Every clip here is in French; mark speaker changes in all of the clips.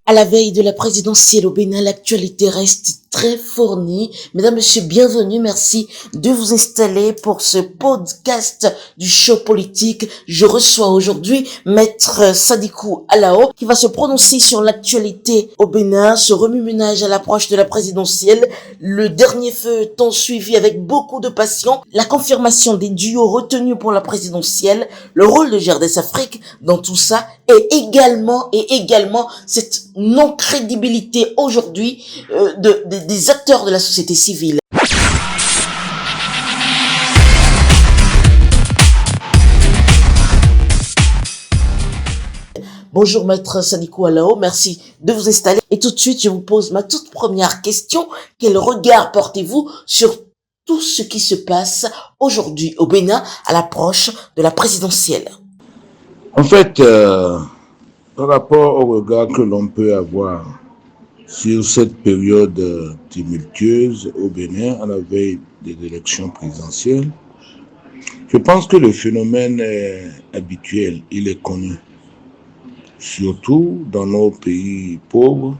Speaker 1: À la veille de la présidentielle au Bénin, l'actualité reste très fournie. Mesdames, Messieurs, bienvenue. Merci de vous installer pour ce podcast du show politique. Je reçois aujourd'hui Maître Sadikou Alao qui va se prononcer sur l'actualité au Bénin, ce remue-ménage à l'approche de la présidentielle, le dernier feuilleton suivi avec beaucoup de passion, la confirmation des duos retenus pour la présidentielle, le rôle de GRDS Afrique dans tout ça et également cette non-crédibilité aujourd'hui des acteurs de la société civile. Bonjour Maître Sadikou Alao, merci de vous installer. Et tout de suite, je vous pose ma toute première question. Quel regard portez-vous sur tout ce qui se passe aujourd'hui au Bénin à l'approche de la présidentielle?
Speaker 2: En fait, par rapport au regard que l'on peut avoir sur cette période tumultueuse au Bénin à la veille des élections présidentielles, je pense que le phénomène est habituel, il est connu, surtout dans nos pays pauvres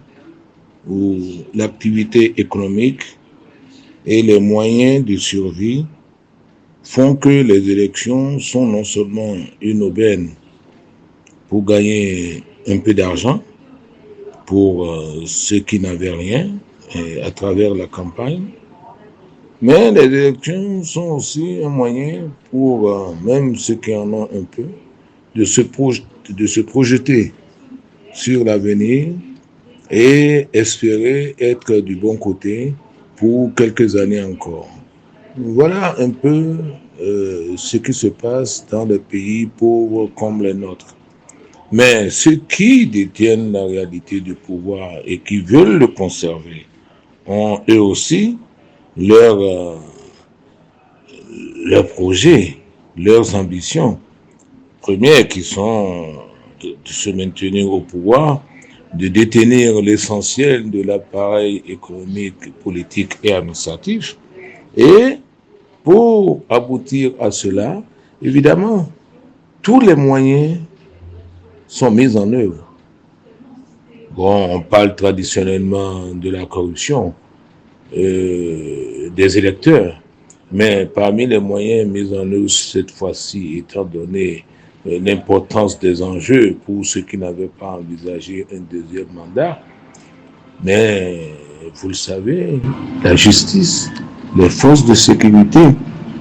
Speaker 2: où l'activité économique et les moyens de survie font que les élections sont non seulement une aubaine pour gagner un peu d'argent pour ceux qui n'avaient rien à travers la campagne, mais les élections sont aussi un moyen pour même ceux qui en ont un peu de se projeter sur l'avenir et espérer être du bon côté pour quelques années encore. Voilà un peu ce qui se passe dans les pays pauvres comme les nôtres. Mais ceux qui détiennent la réalité du pouvoir et qui veulent le conserver ont eux aussi leurs projets, leurs ambitions premières qui sont de se maintenir au pouvoir, de détenir l'essentiel de l'appareil économique, politique et administratif. Et pour aboutir à cela, évidemment, tous les moyens sont mis en œuvre. Bon, on parle traditionnellement de la corruption des électeurs, mais parmi les moyens mis en œuvre cette fois-ci, étant donné l'importance des enjeux pour ceux qui n'avaient pas envisagé un deuxième mandat, mais vous le savez, la justice, les forces de sécurité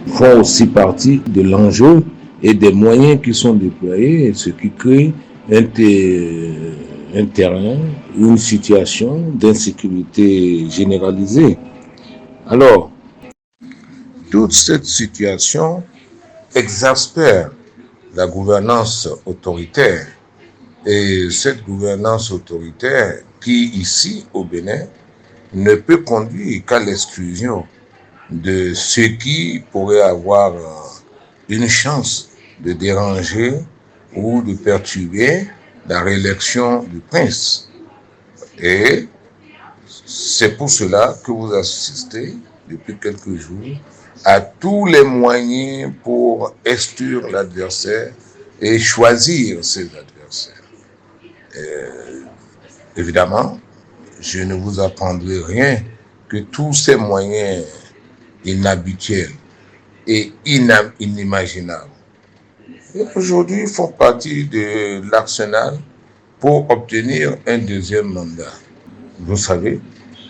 Speaker 2: font aussi partie de l'enjeu et des moyens qui sont déployés, ce qui crée un terrain, une situation d'insécurité généralisée. Alors, toute cette situation exaspère la gouvernance autoritaire. Et cette gouvernance autoritaire qui, ici, au Bénin, ne peut conduire qu'à l'exclusion de ceux qui pourraient avoir une chance de déranger ou de perturber la réélection du prince. Et c'est pour cela que vous assistez depuis quelques jours à tous les moyens pour exclure l'adversaire et choisir ses adversaires. Évidemment, je ne vous apprendrai rien que tous ces moyens inhabituels et inimaginables et aujourd'hui font partie de l'arsenal pour obtenir un deuxième mandat. Vous savez,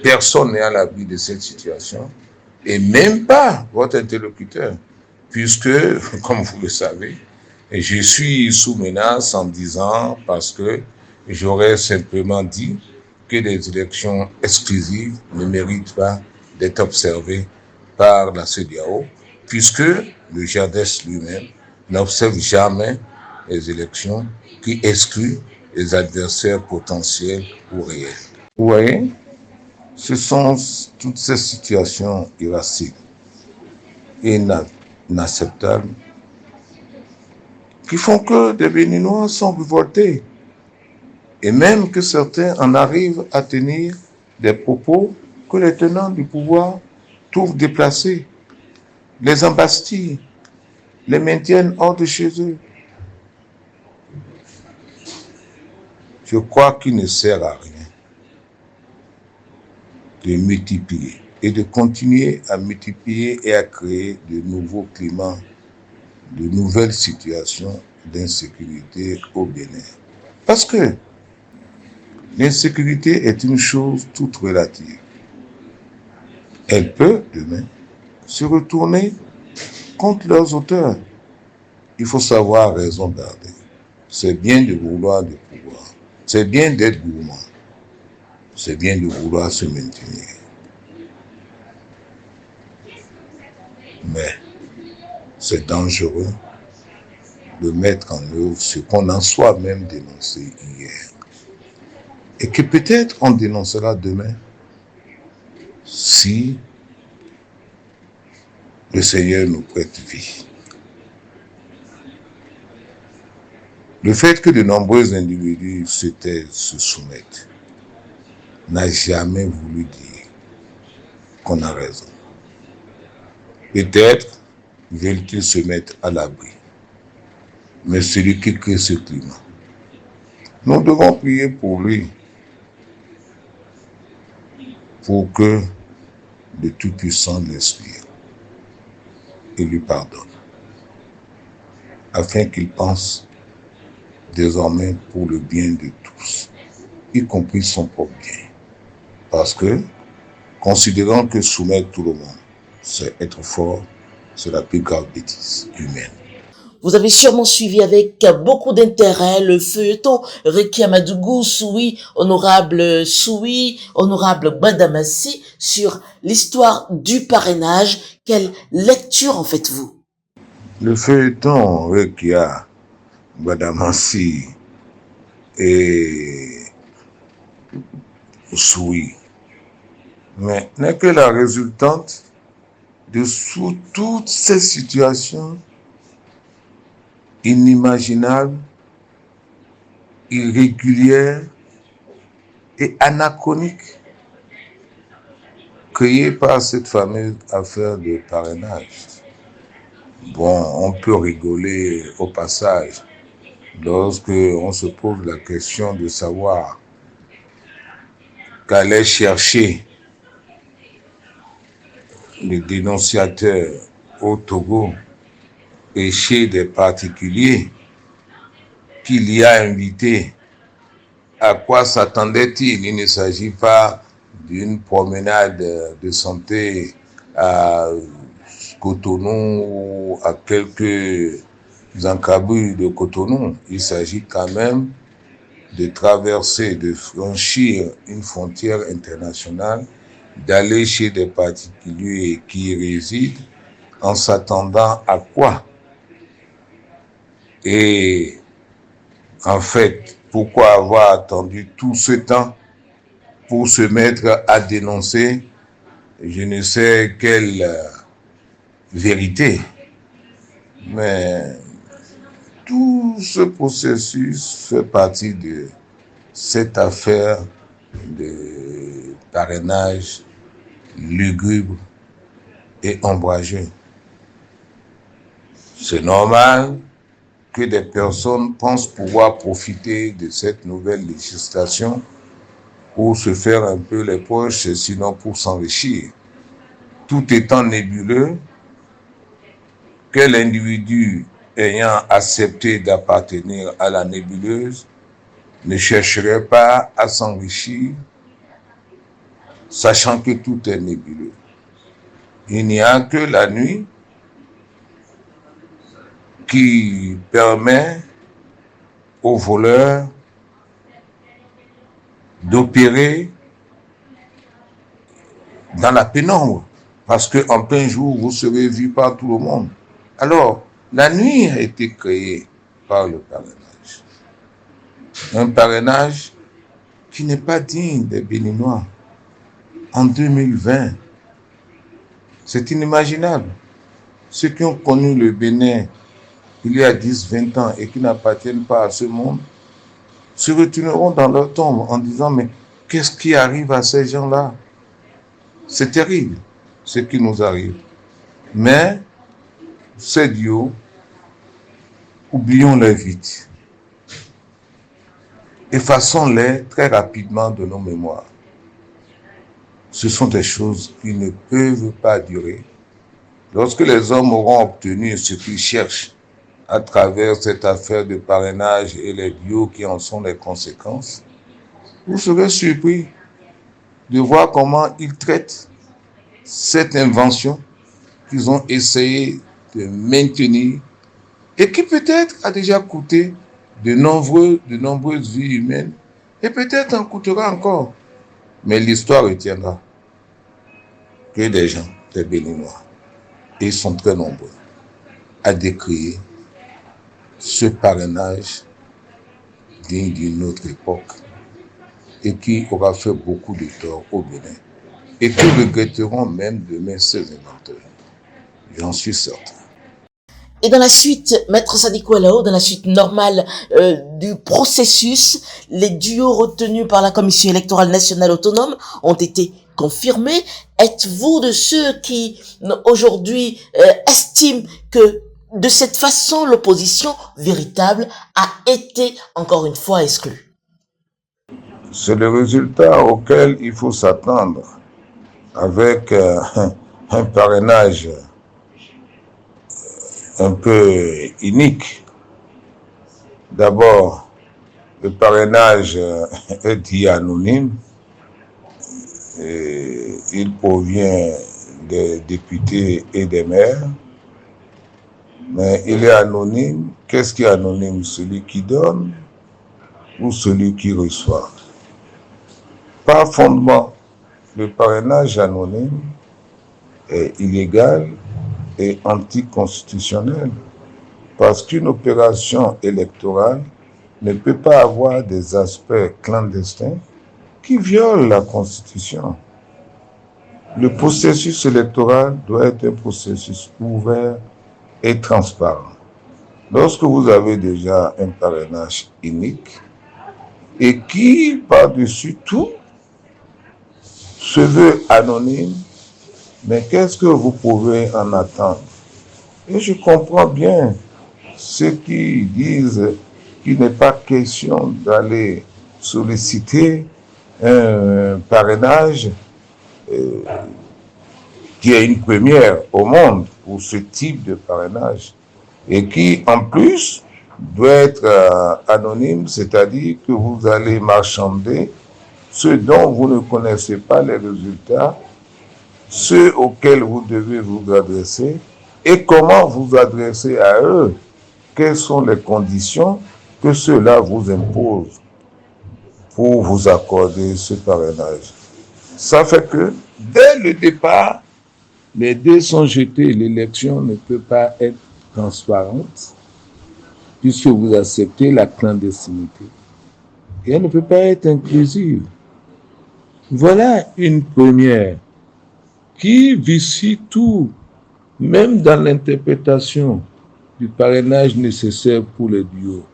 Speaker 2: personne n'est à l'abri de cette situation et même pas votre interlocuteur, puisque, comme vous le savez, je suis sous menace en disant parce que j'aurais simplement dit que les élections exclusives ne méritent pas d'être observées par la CEDEAO, puisque le GRDS lui-même n'observe jamais les élections qui excluent les adversaires potentiels ou réels. Vous voyez, ce sont toutes ces situations irascibles et inacceptables qui font que des Béninois sont révoltés et même que certains en arrivent à tenir des propos que les tenants du pouvoir trouvent déplacés, les embastillent, les maintiennent hors de chez eux. Je crois qu'il ne sert à rien. de multiplier et de continuer à multiplier et à créer de nouveaux climats, de nouvelles situations d'insécurité au Bénin. Parce que l'insécurité est une chose toute relative. Elle peut, demain, se retourner contre leurs auteurs. Il faut savoir raison garder. C'est bien de vouloir du pouvoir. C'est bien d'être gourmand. C'est bien de vouloir se maintenir. Mais c'est dangereux de mettre en œuvre ce qu'on a soi-même dénoncé hier. Et que peut-être on dénoncera demain si le Seigneur nous prête vie. Le fait que de nombreux individus se taisent, se soumettent, n'a jamais voulu dire qu'on a raison. Peut-être veulent-ils se mettre à l'abri. Mais celui qui crée ce climat, nous devons prier pour lui, pour que le Tout-Puissant l'inspire et lui pardonne, afin qu'il pense désormais pour le bien de tous, y compris son propre bien. Parce que, considérant que soumettre tout le monde, c'est être fort, c'est la plus grave bêtise humaine.
Speaker 1: Vous avez sûrement suivi avec beaucoup d'intérêt le feuilleton Rekia Madougou Soui, honorable Soui, honorable Badamassi, sur l'histoire du parrainage. Quelle lecture en faites-vous?
Speaker 2: Le feuilleton Rekia Badamassi et Soui n'est que la résultante de toutes ces situations inimaginables, irrégulières et anachroniques créées par cette fameuse affaire de parrainage. Bon, on peut rigoler au passage lorsque on se pose la question de savoir qu'aller chercher les dénonciateurs au Togo et chez des particuliers qu'il y a invités. À quoi s'attendait-il? Il ne s'agit pas d'une promenade de santé à Cotonou ou à quelques encablures de Cotonou. Il s'agit quand même de traverser, de franchir une frontière internationale, d'aller chez des particuliers qui y résident en s'attendant à quoi? Et en fait, pourquoi avoir attendu tout ce temps pour se mettre à dénoncer je ne sais quelle vérité? Mais tout ce processus fait partie de cette affaire de parrainage lugubre et ombrageux. C'est normal que des personnes pensent pouvoir profiter de cette nouvelle législation pour se faire un peu les poches, sinon pour s'enrichir. Tout étant nébuleux, quel individu ayant accepté d'appartenir à la nébuleuse ne chercherait pas à s'enrichir, sachant que tout est nébuleux. Il n'y a que la nuit qui permet aux voleurs d'opérer dans la pénombre, parce qu'en plein jour, vous serez vu par tout le monde. Alors, la nuit a été créée par le parrainage. Un parrainage qui n'est pas digne des Béninois. En 2020, c'est inimaginable. Ceux qui ont connu le Bénin il y a 10-20 ans et qui n'appartiennent pas à ce monde se retourneront dans leur tombe en disant mais qu'est-ce qui arrive à ces gens-là? C'est terrible ce qui nous arrive. Mais ces dieux, oublions-les vite. Effaçons-les très rapidement de nos mémoires. ce sont des choses qui ne peuvent pas durer. Lorsque les hommes auront obtenu ce qu'ils cherchent à travers cette affaire de parrainage et les duos qui en sont les conséquences, vous serez surpris de voir comment ils traitent cette invention qu'ils ont essayé de maintenir et qui peut-être a déjà coûté de nombreuses vies humaines et peut-être en coûtera encore. Mais l'histoire retiendra que des gens, des Béninois, et ils sont très nombreux, à décrier ce parrainage digne d'une autre époque et qui aura fait beaucoup de tort au Bénin et qui regretteront même demain ses inventeurs. J'en suis certain.
Speaker 1: Et dans la suite, Maître Sadiko Alao, dans la suite normale du processus, les duos retenus par la Commission électorale nationale autonome ont été confirmés. Êtes-vous de ceux qui aujourd'hui estiment que de cette façon l'opposition véritable a été encore une fois exclue?
Speaker 2: C'est le résultat auquel il faut s'attendre avec un parrainage un peu unique. D'abord, le parrainage est dit anonyme. Et il provient des députés et des maires. Mais il est anonyme. Qu'est-ce qui est anonyme? Celui qui donne ou celui qui reçoit? Par fondement, le parrainage anonyme est illégal et anticonstitutionnel parce qu'une opération électorale ne peut pas avoir des aspects clandestins qui violent la Constitution. Le processus électoral doit être un processus ouvert et transparent. Lorsque vous avez déjà un parrainage unique et qui, par-dessus tout, se veut anonyme, mais qu'est-ce que vous pouvez en attendre? Et je comprends bien ceux qui disent qu'il n'est pas question d'aller solliciter un parrainage qui est une première au monde pour ce type de parrainage et qui, en plus, doit être anonyme, c'est-à-dire que vous allez marchander ceux dont vous ne connaissez pas les résultats, ceux auxquels vous devez vous adresser et comment vous adresser à eux. Quelles sont les conditions que ceux-là vous imposent pour vous accorder ce parrainage? Ça fait que, dès le départ, les dés sont jetés. L'élection ne peut pas être transparente puisque vous acceptez la clandestinité. Et elle ne peut pas être inclusive. Voilà une première qui vicie tout, même dans l'interprétation du parrainage nécessaire pour les duos.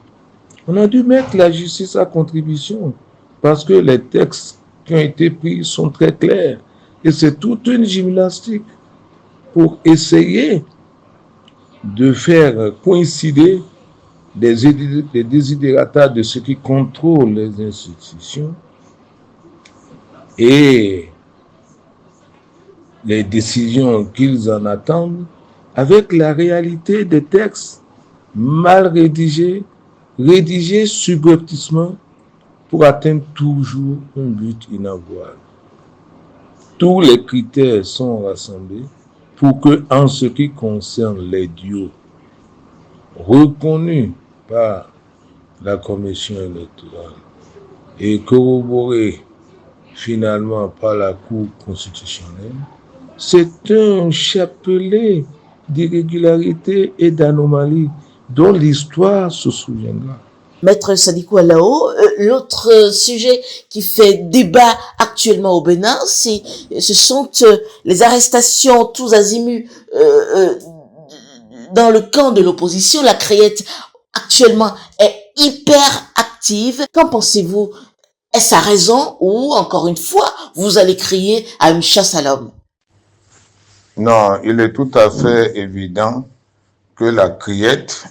Speaker 2: On a dû mettre la justice à contribution parce que les textes qui ont été pris sont très clairs et c'est toute une gymnastique pour essayer de faire coïncider les desiderata de ceux qui contrôlent les institutions et les décisions qu'ils en attendent avec la réalité des textes mal rédigés subrepticement pour atteindre toujours un but inavouable. Tous les critères sont rassemblés pour que, en ce qui concerne les duos reconnus par la Commission électorale et corroborés finalement par la Cour constitutionnelle, c'est un chapelet d'irrégularités et d'anomalies dont l'histoire se souviendra.
Speaker 1: Maître Sadiko Alao, l'autre sujet qui fait débat actuellement au Bénin, ce sont les arrestations tous azimuts dans le camp de l'opposition. La Créette actuellement est hyper active. Qu'en pensez-vous? Est-ce à raison ou, encore une fois, vous allez crier à une chasse à l'homme?
Speaker 2: Non, il est tout à fait évident que la Créette,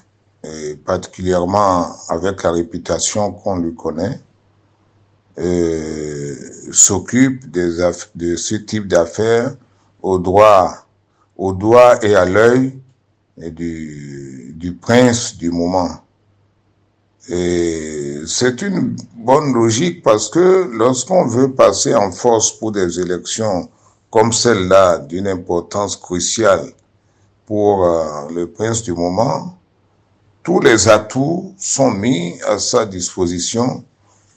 Speaker 2: et particulièrement avec la réputation qu'on lui connaît, s'occupe de ce type d'affaires au doigt et à l'œil du prince du moment. Et c'est une bonne logique parce que lorsqu'on veut passer en force pour des élections comme celle-là, d'une importance cruciale pour le prince du moment, tous les atouts sont mis à sa disposition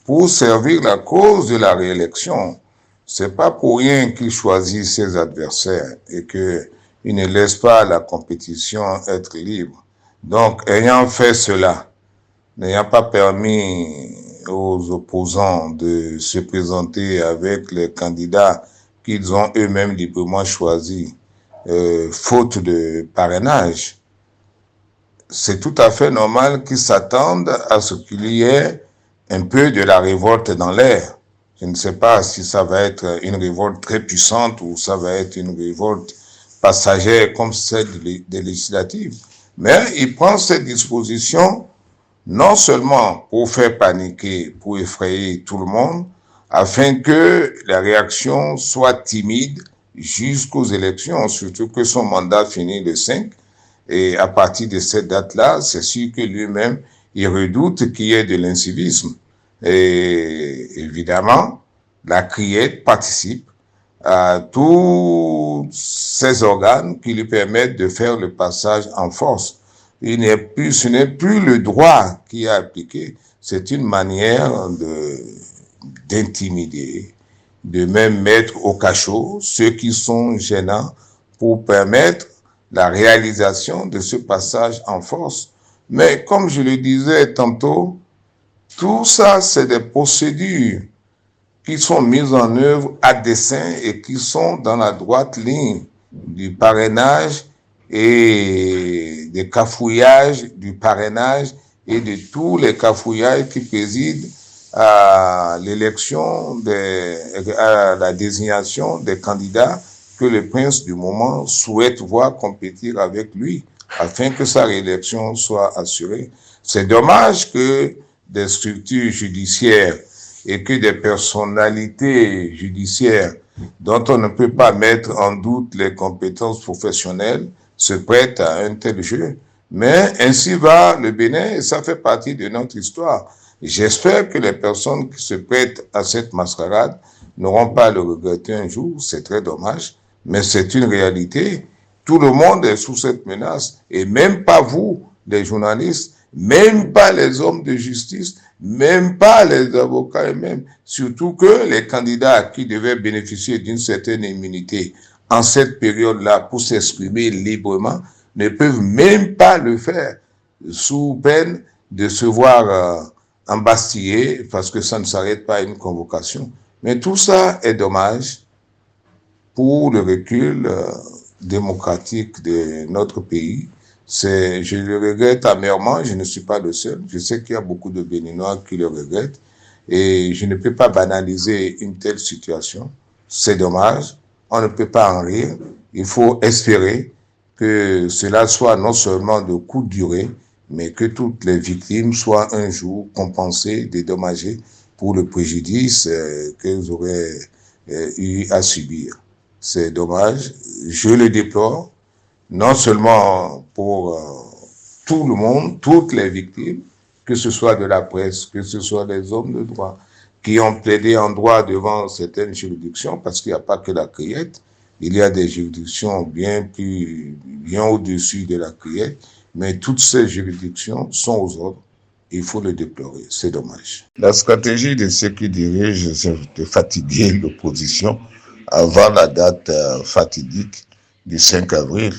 Speaker 2: pour servir la cause de la réélection. C'est pas pour rien qu'il choisit ses adversaires et qu'il ne laisse pas la compétition être libre. Donc, ayant fait cela, n'ayant pas permis aux opposants de se présenter avec les candidats qu'ils ont eux-mêmes librement choisis, faute de parrainage, c'est tout à fait normal qu'ils s'attendent à ce qu'il y ait un peu de la révolte dans l'air. Je ne sais pas si ça va être une révolte très puissante ou ça va être une révolte passagère comme celle des législatives. Mais il prend cette disposition non seulement pour faire paniquer, pour effrayer tout le monde, afin que la réaction soit timide jusqu'aux élections, surtout que son mandat finit le 5. Et à partir de cette date-là, c'est sûr que lui-même, il redoute qu'il y ait de l'incivisme. Et évidemment, la criette participe à tous ces organes qui lui permettent de faire le passage en force. Ce n'est plus le droit qui est appliqué, c'est une manière d'intimider, de même mettre au cachot ceux qui sont gênants pour permettre la réalisation de ce passage en force. Mais comme je le disais tantôt, tout ça, c'est des procédures qui sont mises en œuvre à dessein et qui sont dans la droite ligne du parrainage et des cafouillages du parrainage et de tous les cafouillages qui président à l'élection, à la désignation des candidats que le prince du moment souhaite voir compétir avec lui afin que sa réélection soit assurée. C'est dommage que des structures judiciaires et que des personnalités judiciaires dont on ne peut pas mettre en doute les compétences professionnelles se prêtent à un tel jeu. Mais ainsi va le Bénin et ça fait partie de notre histoire. J'espère que les personnes qui se prêtent à cette mascarade n'auront pas à le regretter un jour. C'est très dommage, mais c'est une réalité. Tout le monde est sous cette menace et même pas vous, les journalistes, même pas les hommes de justice, même pas les avocats eux-mêmes. Surtout que les candidats qui devaient bénéficier d'une certaine immunité en cette période-là pour s'exprimer librement ne peuvent même pas le faire sous peine de se voir embastillés parce que ça ne s'arrête pas à une convocation. Mais tout ça est dommage pour le recul démocratique de notre pays. Je le regrette amèrement, je ne suis pas le seul. Je sais qu'il y a beaucoup de Béninois qui le regrettent et je ne peux pas banaliser une telle situation. C'est dommage, on ne peut pas en rire. Il faut espérer que cela soit non seulement de courte durée, mais que toutes les victimes soient un jour compensées, dédommagées pour le préjudice qu'elles auraient eu à subir. C'est dommage, je le déplore, non seulement pour tout le monde, toutes les victimes, que ce soit de la presse, que ce soit des hommes de droit, qui ont plaidé en droit devant certaines juridictions, parce qu'il n'y a pas que la criette, il y a des juridictions bien au-dessus de la criette, mais toutes ces juridictions sont aux ordres. Il faut le déplorer, c'est dommage. La stratégie de ceux qui dirigent, c'est de fatiguer l'opposition avant la date fatidique du 5 avril.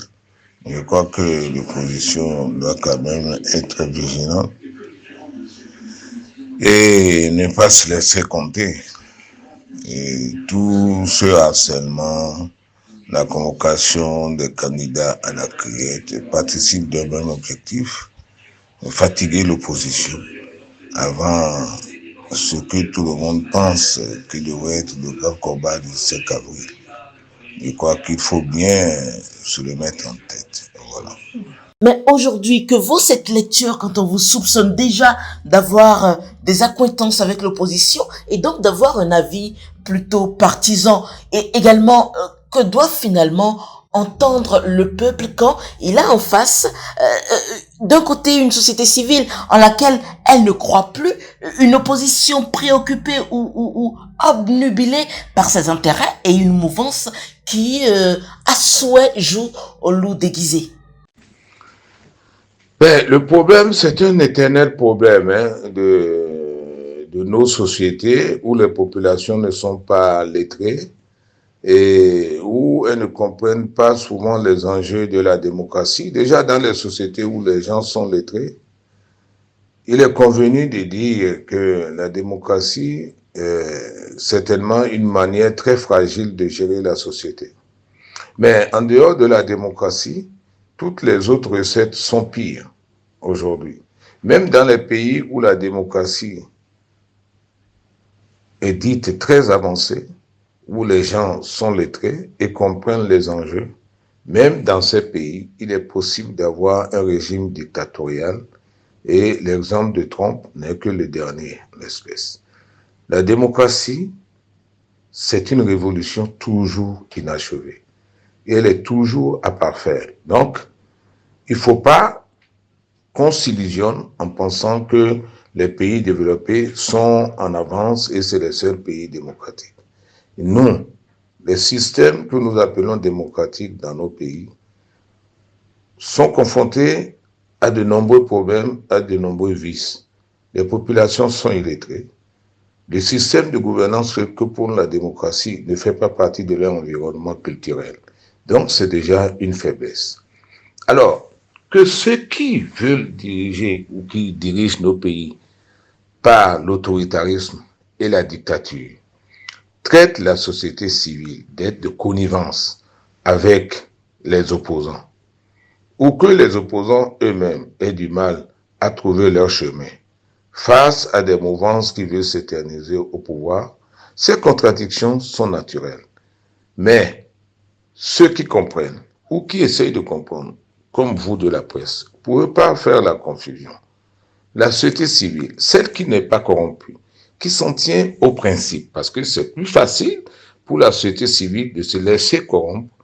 Speaker 2: Je crois que l'opposition doit quand même être vigilante et ne pas se laisser compter. Et tout ce harcèlement, la convocation des candidats à la criette participe d'un même objectif, fatiguer l'opposition avant ce que tout le monde pense que devrait être le grand combat du 5 avril. Je crois qu'il faut bien se le mettre en tête. Voilà.
Speaker 1: Mais aujourd'hui, que vaut cette lecture quand on vous soupçonne déjà d'avoir des accointances avec l'opposition et donc d'avoir un avis plutôt partisan? Et également, que doit finalement entendre le peuple quand il a en face, d'un côté, une société civile en laquelle elle ne croit plus, une opposition préoccupée ou obnubilée par ses intérêts et une mouvance qui, à souhait, joue au loup déguisé?
Speaker 2: Ben, le problème, c'est un éternel problème de nos sociétés où les populations ne sont pas lettrées et où elles ne comprennent pas souvent les enjeux de la démocratie. Déjà, dans les sociétés où les gens sont lettrés, il est convenu de dire que la démocratie est certainement une manière très fragile de gérer la société. Mais en dehors de la démocratie, toutes les autres recettes sont pires aujourd'hui. Même dans les pays où la démocratie est dite très avancée, où les gens sont lettrés et comprennent les enjeux, même dans ces pays, il est possible d'avoir un régime dictatorial et l'exemple de Trump n'est que le dernier en l'espèce. La démocratie, c'est une révolution toujours inachevée et elle est toujours à parfaire. Donc, il ne faut pas qu'on s'illusionne en pensant que les pays développés sont en avance et c'est les seuls pays démocratiques. Non, les systèmes que nous appelons démocratiques dans nos pays sont confrontés à de nombreux problèmes, à de nombreux vices. Les populations sont illettrées. Le système de gouvernance que pour la démocratie ne fait pas partie de leur environnement culturel. Donc, c'est déjà une faiblesse. Alors, que ceux qui veulent diriger ou qui dirigent nos pays par l'autoritarisme et la dictature traitent la société civile d'être de connivence avec les opposants, ou que les opposants eux-mêmes aient du mal à trouver leur chemin face à des mouvances qui veulent s'éterniser au pouvoir, ces contradictions sont naturelles. Mais ceux qui comprennent ou qui essayent de comprendre, comme vous de la presse, ne pourrez pas faire la confusion. La société civile, celle qui n'est pas corrompue, qui s'en tient au principe, parce que c'est plus facile pour la société civile de se laisser corrompre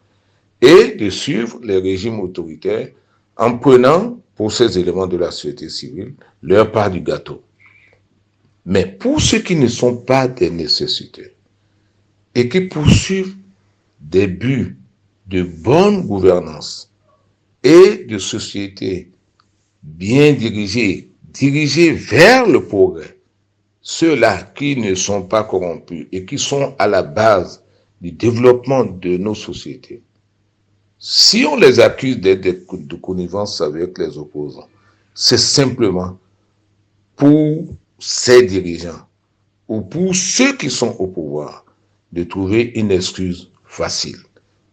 Speaker 2: et de suivre les régimes autoritaires en prenant pour ces éléments de la société civile leur part du gâteau. Mais pour ceux qui ne sont pas des nécessités et qui poursuivent des buts de bonne gouvernance et de société bien dirigée vers le progrès, ceux-là qui ne sont pas corrompus et qui sont à la base du développement de nos sociétés, si on les accuse d'être de connivence avec les opposants, c'est simplement pour ces dirigeants ou pour ceux qui sont au pouvoir de trouver une excuse facile.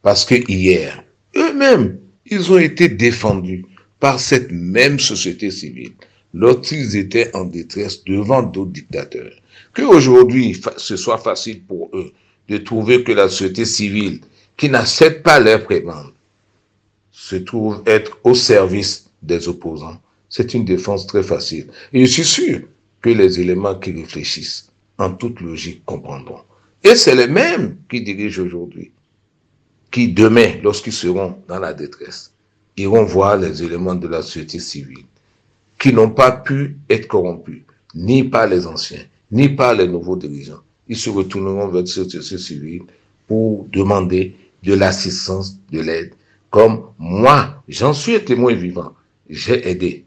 Speaker 2: Parce que hier, eux-mêmes, ils ont été défendus par cette même société civile lorsqu'ils étaient en détresse devant d'autres dictateurs. Qu'aujourd'hui, ce soit facile pour eux de trouver que la société civile, qui n'accepte pas leurs prébendes, se trouve être au service des opposants. C'est une défense très facile. Et je suis sûr que les éléments qui réfléchissent en toute logique comprendront. Et c'est les mêmes qui dirigent aujourd'hui, qui demain, lorsqu'ils seront dans la détresse, iront voir les éléments de la société civile, qui n'ont pas pu être corrompus, ni par les anciens, ni par les nouveaux dirigeants. Ils se retourneront vers cette société civile pour demander de l'assistance, de l'aide. Comme moi, j'en suis un témoin vivant, j'ai aidé,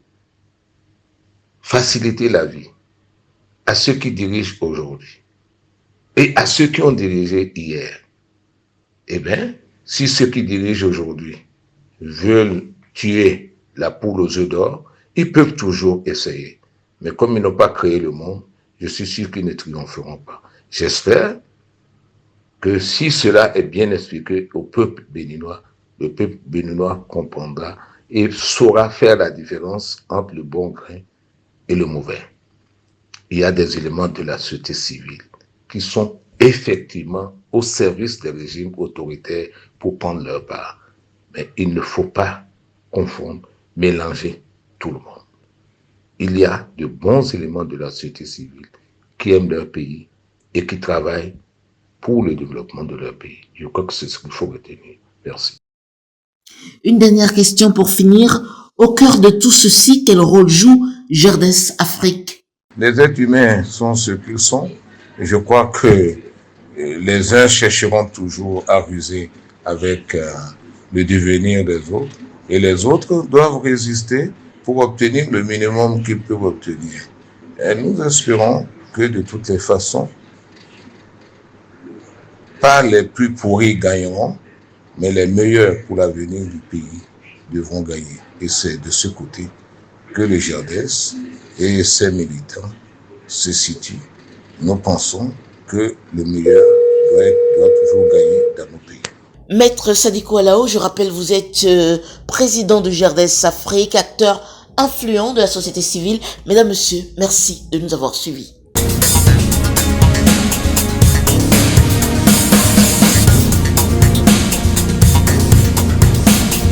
Speaker 2: faciliter la vie à ceux qui dirigent aujourd'hui et à ceux qui ont dirigé hier. Eh bien, si ceux qui dirigent aujourd'hui veulent tuer la poule aux œufs d'or, ils peuvent toujours essayer. Mais comme ils n'ont pas créé le monde, je suis sûr qu'ils ne triompheront pas. J'espère que si cela est bien expliqué au peuple béninois, le peuple béninois comprendra et saura faire la différence entre le bon grain et le mauvais. Il y a des éléments de la société civile qui sont effectivement au service des régimes autoritaires pour prendre leur part. Mais il ne faut pas confondre mélanger tout le monde. Il y a de bons éléments de la société civile qui aiment leur pays et qui travaillent pour le développement de leur pays. Je crois que c'est ce qu'il faut retenir. Merci.
Speaker 1: Une dernière question pour finir. Au cœur de tout ceci, quel rôle joue GERDES Afrique?
Speaker 2: Les êtres humains sont ce qu'ils sont. Et je crois que les uns chercheront toujours à ruser avec le devenir des autres et les autres doivent résister pour obtenir le minimum qu'ils peuvent obtenir. Et nous espérons que de toutes les façons, pas les plus pourris gagneront, mais les meilleurs pour l'avenir du pays devront gagner. Et c'est de ce côté que le GERDES et ses militants se situent. Nous pensons que le meilleur doit toujours gagner dans nos pays.
Speaker 1: Maître Sadiko Alao, je rappelle, vous êtes président de GERDES Afrique, acteur influent de la société civile. Mesdames, Messieurs, merci de nous avoir suivis.